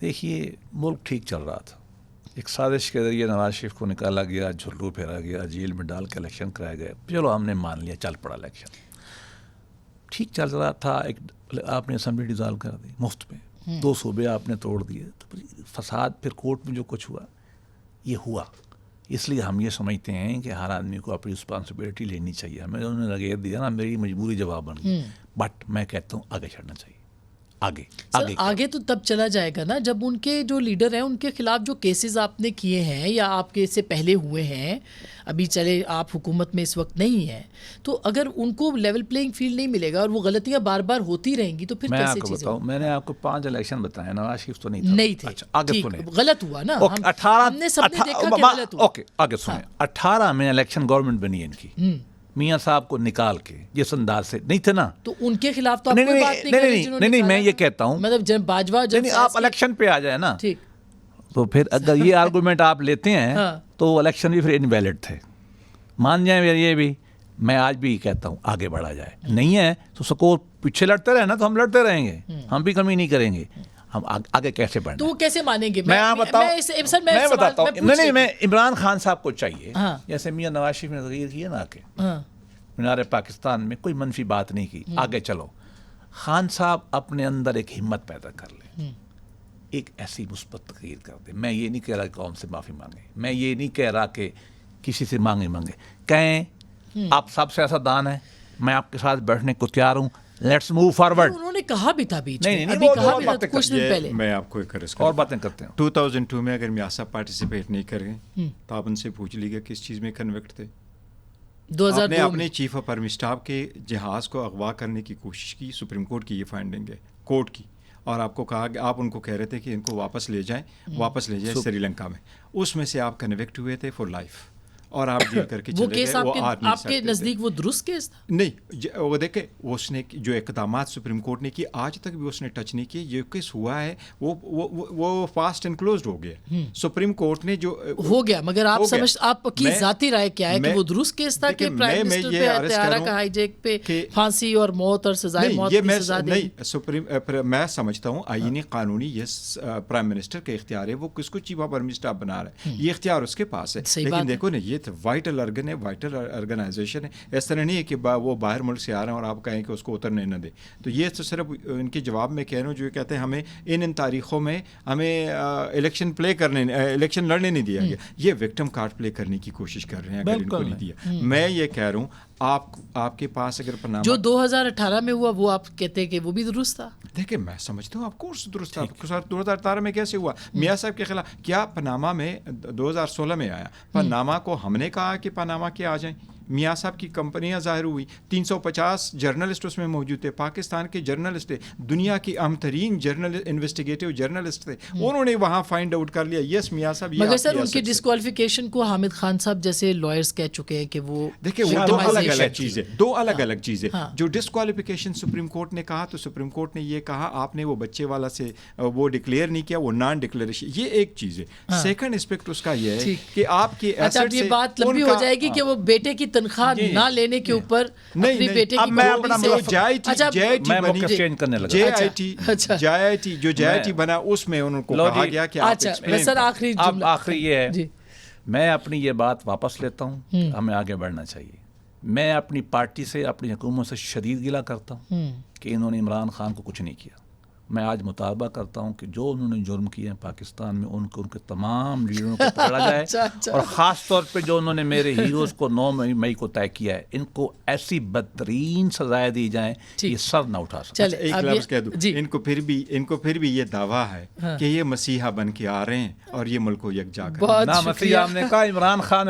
دیکھیے ملک ٹھیک چل رہا تھا، ایک سازش کے ذریعے نواز شریف کو نکالا گیا، جھلو پھیرا گیا، جیل میں ڈال کے الیکشن کرایا گیا، چلو ہم نے مان لیا، چل پڑا الیکشن، ٹھیک چل رہا تھا. ایک آپ نے اسمبلی ڈیزالو کر دی مفت میں، 2 صوبے آپ نے توڑ دیے، تو فساد پھر کورٹ میں جو کچھ ہوا یہ ہوا. اس لیے ہم یہ سمجھتے ہیں کہ ہر آدمی کو اپنی رسپانسبلٹی لینی چاہیے. ہمیں انہوں نے لگے دیا نا، میری مجبوری جواب بن گئی، بٹ میں کہتا ہوں آگے چڑھنا چاہیے. آگے تو تب چلا جائے گا نا جب ان کے جو لیڈر ہیں ان کے خلاف جو کیسز آپ نے کیے ہیں یا آپ کے اس سے پہلے ہوئے ہیں، ابھی چلے آپ حکومت میں اس وقت نہیں ہیں، تو اگر ان کو لیول پلینگ فیلڈ نہیں ملے گا اور وہ غلطیاں بار بار ہوتی رہیں گی تو پھر کیسے چیزیں؟ میں نے آپ کو 5 الیکشن بتائے، نواز شریف تو نہیں تھے. اچھا آگے ٹھیک، سنیں، غلط ہوا نا، ہم نے سب نے دیکھا کہ غلط ہوا. اوکے آگے سنیں. 18 میں الیکشن گورنمنٹ بنی ان کی، میاں صاحب کو نکال کے جس انداز سے نہیں تھے نا، تو ان کے خلاف تو آپ کوئی بات نہیں کر رہے. نہیں میں یہ کہتا ہوں مطلب جب باجوہ جب آپ الیکشن پہ آ جائے نا، ٹھیک، تو پھر اگر یہ آرگومنٹ آپ لیتے ہیں تو الیکشن بھی پھر انویلڈ تھے. مان جائیں یہ بھی، میں آج بھی کہتا ہوں آگے بڑھا جائے. نہیں ہے تو سکو پیچھے لڑتے رہے نا، تو ہم لڑتے رہیں گے، ہم بھی کمی نہیں کریں گے. ہم آگے کیسے بڑھنا، تو وہ کیسے مانیں گے؟ میں بتاؤں، میں بتاتا ہوں. نہیں میں عمران خان صاحب کو چاہیے، جیسے میاں نواز شریف نے تقریر کی ہے نا کہ مینار پاکستان میں کوئی منفی بات نہیں کی، آگے چلو. خان صاحب اپنے اندر ایک ہمت پیدا کر لیں، ایک ایسی مثبت تقریر کر دیں. میں یہ نہیں کہہ رہا کہ قوم سے معافی مانگیں، میں یہ نہیں کہہ رہا کہ کسی سے مانگیں، کہیں آپ سب سیاستدان ہیں، میں آپ کے ساتھ بیٹھنے کو تیار ہوں، لیٹس موو فارورڈ. انہوں نے کہا بھی تھا بیچ میں، نہیں ابھی کہا بھی تھا کچھ دن پہلے. میں آپ کو ایک اور باتیں کرتے ہیں. 2002 میں اگر میاں صاحب پارٹیسپیٹ نہیں کر گئے تو آپ ان سے پوچھ لیجیے کس چیز میں کنوکٹ تھے. 2002 آپ نے اپنے چیف آف آرمی اسٹاف کے جہاز کو اغوا کرنے کی کوشش کی، سپریم کورٹ کی یہ فائنڈنگ ہے، کورٹ کی، اور آپ کو کہا کہ آپ ان کو کہہ رہے تھے کہ ان کو واپس لے جائیں سری لنکا میں. اس میں سے آپ کنوکٹ ہوئے تھے فار لائف، اور آپ ڈیل کر کے وہ چلے کیس گئے. آپ کے نزدیک وہ درست کیس تھا؟ نہیں، وہ دیکھیں اس نے جو اقدامات سپریم کورٹ نے کی آج تک بھی اس نے ٹچ نہیں کیے. یہ کیس ہوا ہے وہ فاسٹ اینڈ کلوزڈ ہو گیا. سپریم کورٹ نے جو ہو گیا، مگر آپ کی ذاتی رائے کیا ہے کہ وہ درست کیس تھا کہ پرائم منسٹر پہ طیارہ کا ہائی جیک پہ پھانسی اور موت اور سزائے موت کی سزا دے؟ نہیں، میں سمجھتا ہوں آئینی قانونی یہ پرائم منسٹر کا اختیار ہے، وہ کس کو چیف آف آرمی اسٹاف بنا رہا ہے، یہ اختیار اس کے پاس ہے. لیکن دیکھو نا، یہ وائٹل ارگن ہے، وائٹل آرگنائزیشن ہے. اس طرح نہیں ہے کہ وہ باہر ملک سے آ رہے ہیں اور آپ کہیں کہ اس کو اترنے نہ دے. تو یہ تو صرف ان کے جواب میں کہہ رہا ہوں جو کہتے ہیں ہمیں ان تاریخوں میں ہمیں الیکشن لڑنے نہیں دیا گیا. یہ وکٹم کارڈ پلے کرنے کی کوشش کر رہے ہیں اگر ان کو نہیں دیا. میں یہ کہہ رہا ہوں آپ کے پاس اگر پناما جو 2018 میں ہوا وہ آپ کہتے ہیں کہ وہ بھی درست تھا؟ دیکھیں میں سمجھتا ہوں آپ کورس درست تھا. 2018 میں کیسے ہوا؟ میاں صاحب کے خلاف کیا پناما میں 2016 میں آیا. پناما کو ہم نے کہا کہ پناما کے آ جائیں. میاں صاحب کی کمپنیاں ظاہر ہوئی، 350 جرنلسٹ اس میں موجود تھے، پاکستان کے جرنلسٹ تھے، دنیا کی اہم ترین انویسٹیگیٹو جرنلسٹ تھے. انہوں نے وہاں فائنڈ آؤٹ کر لیا یس میاں صاحب. مگر سر ان کی ڈسکوالیفیکیشن کو حامد خان صاحب جیسے لائرز کہہ چکے ہیں کہ وہ دیکھیں وہ دو الگ الگ چیزیں. جو ڈسکوالیفیکیشن سپریم کورٹ نے کہا تو سپریم کورٹ نے یہ کہا آپ نے وہ بچے والا سے وہ ڈکلیئر نہیں کیا، وہ نان ڈکلیریشن، یہ ایک چیز ہے. سیکنڈ اسپیکٹ اس کا یہ ہے کہ آپ کی ایسٹ سے یہ بات لمبی ہو جائے گی کہ وہ بیٹے کی تنخواہ نہ لینے کے اوپر اپنے بیٹے کی جے آئی ٹی بنا اس میں ان کو کہا گیا کہ اب آخری یہ ہے، میں اپنی یہ بات واپس لیتا ہوں، ہمیں آگے بڑھنا چاہیے. میں اپنی پارٹی سے، اپنی حکومت سے شدید گلہ کرتا ہوں کہ انہوں نے عمران خان کو کچھ نہیں کیا. میں آج مطالبہ کرتا ہوں کہ جو انہوں نے جرم کیے ہیں پاکستان میں ان کے تمام لیڈروں کو پکڑا جائے، اور خاص طور پہ جو انہوں نے میرے ہیروز کو 9 مئی کو طے کیا ہے، ان کو ایسی بدترین سزائیں دی جائیں یہ سر نہ اٹھا سکتے. ایک لفظ کہہ دوں، ان کو پھر بھی یہ دعویٰ ہے کہ یہ مسیحا بن کے آ رہے ہیں اور یہ ملک کو یکجا کر. مسیحا ہم نے کہا عمران خان